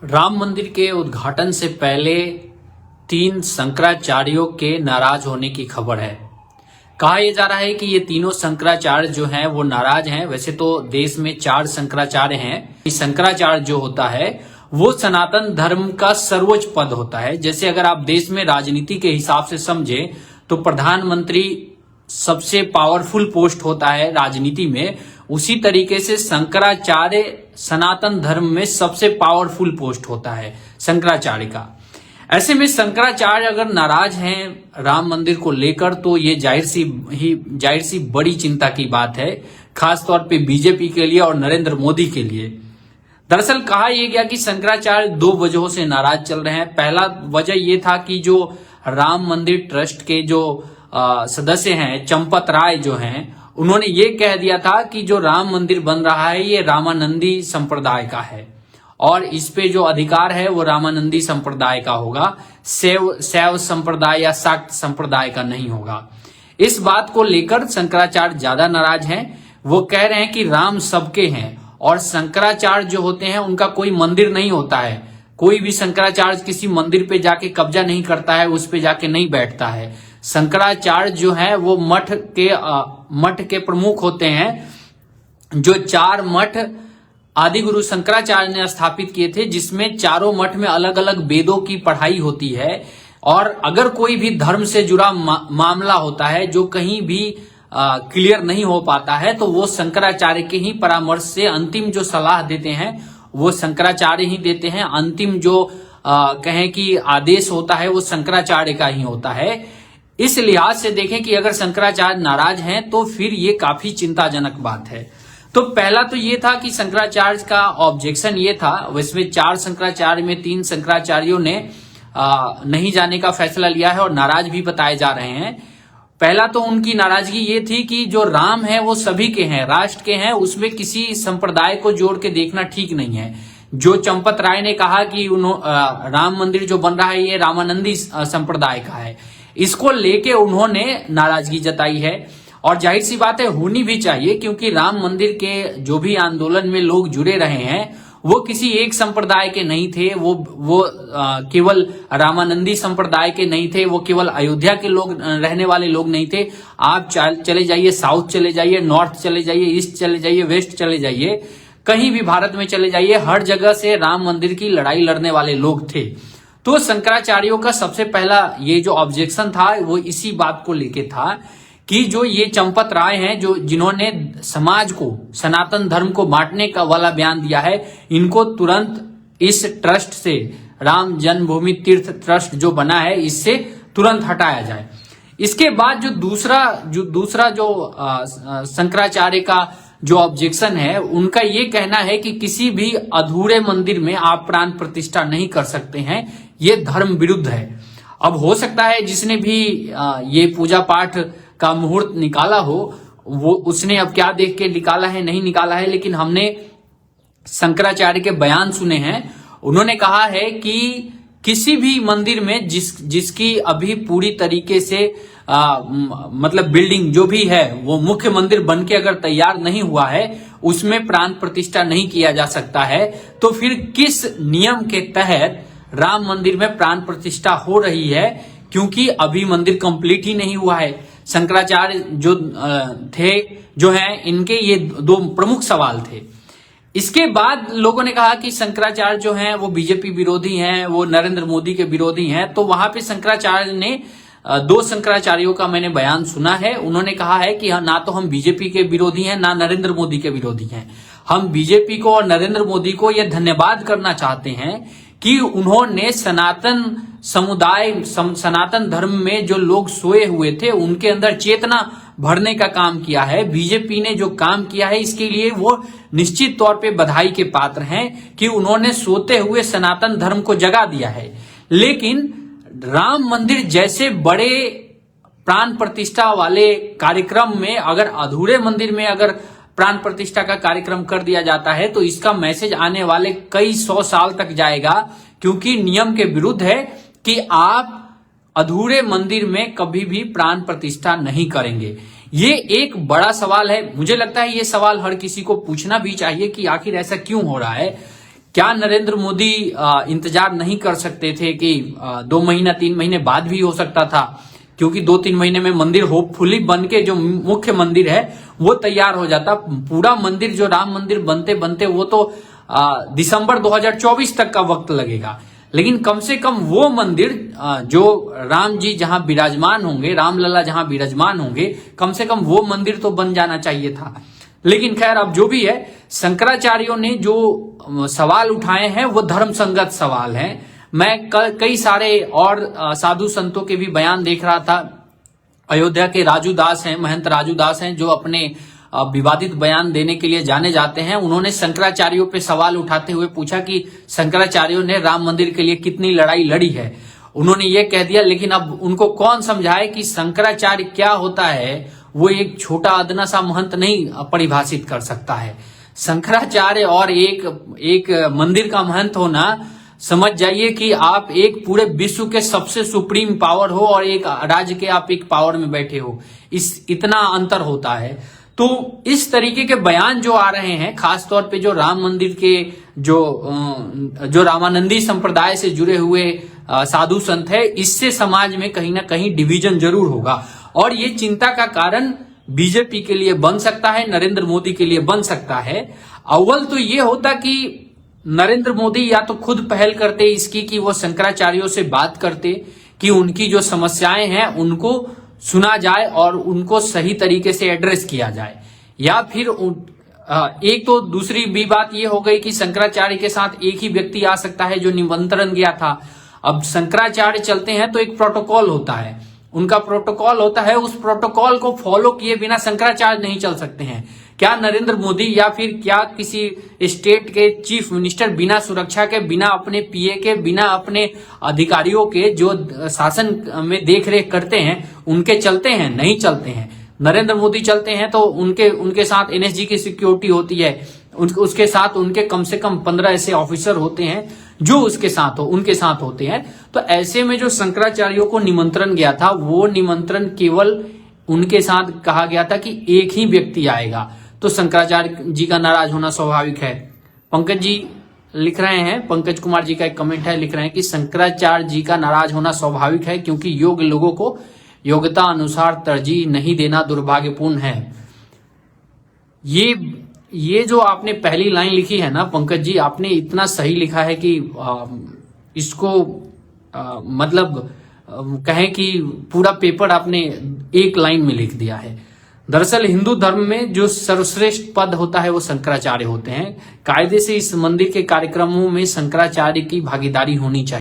राम मंदिर के उद्घाटन से पहले 3 शंकराचार्यों के नाराज होने की खबर है। कहा यह जा रहा है कि ये तीनों शंकराचार्य जो हैं वो नाराज हैं। वैसे तो देश में 4 शंकराचार्य हैं। शंकराचार्य जो होता है वो सनातन धर्म का सर्वोच्च पद होता है। जैसे अगर आप देश में राजनीति के हिसाब से समझे तो प्रधानमंत्री सबसे पावरफुल पोस्ट होता है राजनीति में, उसी तरीके से शंकराचार्य सनातन धर्म में सबसे पावरफुल पोस्ट होता है शंकराचार्य का। ऐसे में शंकराचार्य अगर नाराज हैं राम मंदिर को लेकर तो ये जाहिर सी बड़ी चिंता की बात है, खासतौर पे बीजेपी के लिए और नरेंद्र मोदी के लिए। दरअसल कहा यह गया कि शंकराचार्य 2 वजहों से नाराज चल रहे हैं। पहला वजह यह था कि जो राम मंदिर ट्रस्ट के जो सदस्य हैं चंपत राय जो हैं, उन्होंने ये कह दिया था कि जो राम मंदिर बन रहा है ये रामानंदी संप्रदाय का है और इस पे जो अधिकार है वो रामानंदी संप्रदाय का होगा, शैव संप्रदाय या शाक्त संप्रदाय का नहीं होगा। इस बात को लेकर शंकराचार्य ज्यादा नाराज हैं। वो कह रहे हैं कि राम सबके हैं और शंकराचार्य जो होते हैं उनका कोई मंदिर नहीं होता है। कोई भी शंकराचार्य किसी मंदिर पे जाके कब्जा नहीं करता है, उस पे जाके नहीं बैठता है। शंकराचार्य जो है वो मठ के प्रमुख होते हैं, जो 4 मठ आदि गुरु शंकराचार्य ने स्थापित किए थे, जिसमें चारों मठ में अलग अलग वेदों की पढ़ाई होती है। और अगर कोई भी धर्म से जुड़ा मामला होता है जो कहीं भी क्लियर नहीं हो पाता है तो वो शंकराचार्य के ही परामर्श से अंतिम जो सलाह देते हैं वो शंकराचार्य ही देते हैं। अंतिम जो कहें कि आदेश होता है वो शंकराचार्य का ही होता है। इस लिहाज से देखें कि अगर शंकराचार्य नाराज हैं तो फिर ये काफी चिंताजनक बात है। तो पहला तो ये था कि शंकराचार्य का ऑब्जेक्शन ये था, इसमें 4 शंकराचार्य में 3 शंकराचार्यों ने नहीं जाने का फैसला लिया है और नाराज भी बताए जा रहे हैं। पहला तो उनकी नाराजगी ये थी कि जो राम है वो सभी के हैं, राष्ट्र के हैं, उसमें किसी संप्रदाय को जोड़ के देखना ठीक नहीं है। जो चंपत राय ने कहा कि राम मंदिर जो बन रहा है ये रामानंदी संप्रदाय का है, इसको लेके उन्होंने नाराजगी जताई है। और जाहिर सी बात है होनी भी चाहिए, क्योंकि राम मंदिर के जो भी आंदोलन में लोग जुड़े रहे हैं वो किसी एक संप्रदाय के नहीं थे, वो केवल रामानंदी संप्रदाय के नहीं थे, वो केवल अयोध्या के लोग रहने वाले लोग नहीं थे। आप चले जाइए, साउथ चले जाइए, नॉर्थ चले जाइए, ईस्ट चले जाइए, वेस्ट चले जाइए, कहीं भी भारत में चले जाइए, हर जगह से राम मंदिर की लड़ाई लड़ने वाले लोग थे। तो शंकराचार्यों का सबसे पहला ये जो ऑब्जेक्शन था वो इसी बात को लेके था कि जो ये चंपत राय हैं जिन्होंने समाज को, सनातन धर्म को बांटने का वाला बयान दिया है, इनको तुरंत इस ट्रस्ट से, राम जन्मभूमि तीर्थ ट्रस्ट जो बना है, इससे तुरंत हटाया जाए। इसके बाद जो दूसरा शंकराचार्य का जो ऑब्जेक्शन है, उनका ये कहना है कि किसी भी अधूरे मंदिर में आप प्राण प्रतिष्ठा नहीं कर सकते हैं, ये धर्म विरुद्ध है। अब हो सकता है जिसने भी ये पूजा पाठ का मुहूर्त निकाला हो वो उसने अब क्या देख के निकाला है नहीं निकाला है, लेकिन हमने शंकराचार्य के बयान सुने हैं। उन्होंने कहा है कि किसी भी मंदिर में जिसकी अभी पूरी तरीके से मतलब बिल्डिंग जो भी है वो मुख्य मंदिर बन के अगर तैयार नहीं हुआ है, उसमें प्राण प्रतिष्ठा नहीं किया जा सकता है, तो फिर किस नियम के तहत राम मंदिर में प्राण प्रतिष्ठा हो रही है, क्योंकि अभी मंदिर कंप्लीट ही नहीं हुआ है। शंकराचार्य जो हैं इनके ये 2 प्रमुख सवाल थे। इसके बाद लोगों ने कहा कि शंकराचार्य जो हैं वो बीजेपी विरोधी हैं, वो नरेंद्र मोदी के विरोधी हैं। तो वहां पे शंकराचार्य ने 2 शंकराचार्यों का मैंने बयान सुना है। उन्होंने कहा है कि ना तो हम बीजेपी के विरोधी हैं ना नरेंद्र मोदी के विरोधी हैं। हम बीजेपी को और नरेंद्र मोदी को यह धन्यवाद करना चाहते हैं कि उन्होंने सनातन समुदाय, सनातन धर्म में जो लोग सोए हुए थे उनके अंदर चेतना भरने का काम किया है। बीजेपी ने जो काम किया है इसके लिए वो निश्चित तौर पे बधाई के पात्र हैं कि उन्होंने सोते हुए सनातन धर्म को जगा दिया है। लेकिन राम मंदिर जैसे बड़े प्राण प्रतिष्ठा वाले कार्यक्रम में अगर अधूरे मंदिर में अगर प्राण प्रतिष्ठा का कार्यक्रम कर दिया जाता है तो इसका मैसेज आने वाले कई 100 साल तक जाएगा, क्योंकि नियम के विरुद्ध है कि आप अधूरे मंदिर में कभी भी प्राण प्रतिष्ठा नहीं करेंगे। ये एक बड़ा सवाल है। मुझे लगता है ये सवाल हर किसी को पूछना भी चाहिए कि आखिर ऐसा क्यों हो रहा है। क्या नरेंद्र मोदी इंतजार नहीं कर सकते थे कि 2 महीना 3 महीने बाद भी हो सकता था, क्योंकि 2-3 महीने में मंदिर होपफुली बन के जो मुख्य मंदिर है वो तैयार हो जाता। पूरा मंदिर जो राम मंदिर बनते बनते वो तो दिसंबर 2024 तक का वक्त लगेगा, लेकिन कम से कम वो मंदिर जो राम जी जहां विराजमान होंगे, रामलला जहां विराजमान होंगे, कम से कम वो मंदिर तो बन जाना चाहिए था। लेकिन खैर, अब जो भी है, शंकराचार्यों ने जो सवाल उठाए हैं वो धर्म संगत सवाल हैं। मैं कई सारे और साधु संतों के भी बयान देख रहा था। अयोध्या के राजू दास हैं, महंत राजू दास हैं, जो अपने विवादित बयान देने के लिए जाने जाते हैं। उन्होंने शंकराचार्यों पे सवाल उठाते हुए पूछा कि शंकराचार्यों ने राम मंदिर के लिए कितनी लड़ाई लड़ी है। उन्होंने ये कह दिया, लेकिन अब उनको कौन समझाए कि शंकराचार्य क्या होता है, वो एक छोटा अदना सा महंत नहीं परिभाषित कर सकता है। शंकराचार्य और एक मंदिर का महंत होना, समझ जाइए कि आप एक पूरे विश्व के सबसे सुप्रीम पावर हो और एक राज्य के आप एक पावर में बैठे हो, इतना अंतर होता है। तो इस तरीके के बयान जो आ रहे हैं, खासतौर पे जो राम मंदिर के जो रामानंदी संप्रदाय से जुड़े हुए साधु संत है, इससे समाज में कहीं ना कहीं डिवीजन जरूर होगा। और ये चिंता का कारण बीजेपी के लिए बन सकता है, नरेंद्र मोदी के लिए बन सकता है। अव्वल तो ये होता कि नरेंद्र मोदी या तो खुद पहल करते इसकी कि वो शंकराचार्यों से बात करते कि उनकी जो समस्याएं हैं उनको सुना जाए और उनको सही तरीके से एड्रेस किया जाए। या फिर एक तो दूसरी भी बात ये हो गई कि शंकराचार्य के साथ एक ही व्यक्ति आ सकता है जो निमंत्रण गया था। अब शंकराचार्य चलते हैं तो एक प्रोटोकॉल होता है, उनका प्रोटोकॉल होता है, उस प्रोटोकॉल को फॉलो किए बिना शंकराचार्य नहीं चल सकते हैं। क्या नरेंद्र मोदी या फिर क्या किसी स्टेट के चीफ मिनिस्टर बिना सुरक्षा के, बिना अपने पीए के, बिना अपने अधिकारियों के जो शासन में देखरेख करते हैं उनके चलते हैं? नहीं चलते हैं। नरेंद्र मोदी चलते हैं तो उनके साथ एनएसजी की सिक्योरिटी होती है, उसके साथ उनके कम से कम 15 ऐसे ऑफिसर होते हैं जो उनके साथ होते हैं। तो ऐसे में जो शंकराचार्यों को निमंत्रण गया था, वो निमंत्रण केवल उनके साथ कहा गया था कि एक ही व्यक्ति आएगा, तो शंकराचार्य जी का नाराज होना स्वाभाविक है। पंकज जी लिख रहे हैं, पंकज कुमार जी का एक कमेंट है, लिख रहे हैं कि शंकराचार्य जी का नाराज होना स्वाभाविक है क्योंकि योग्य लोगों को योग्यता अनुसार तरजीह नहीं देना दुर्भाग्यपूर्ण है। ये जो आपने पहली लाइन लिखी है ना पंकज जी, आपने इतना सही लिखा है कि इसको मतलब कहें कि पूरा पेपर आपने एक लाइन में लिख दिया है। दरअसल हिंदू धर्म में जो सर्वश्रेष्ठ पद होता है वो शंकराचार्य होते हैं। कायदे से इस मंदिर के कार्यक्रमों में शंकराचार्य की भागीदारी होनी चाहिए।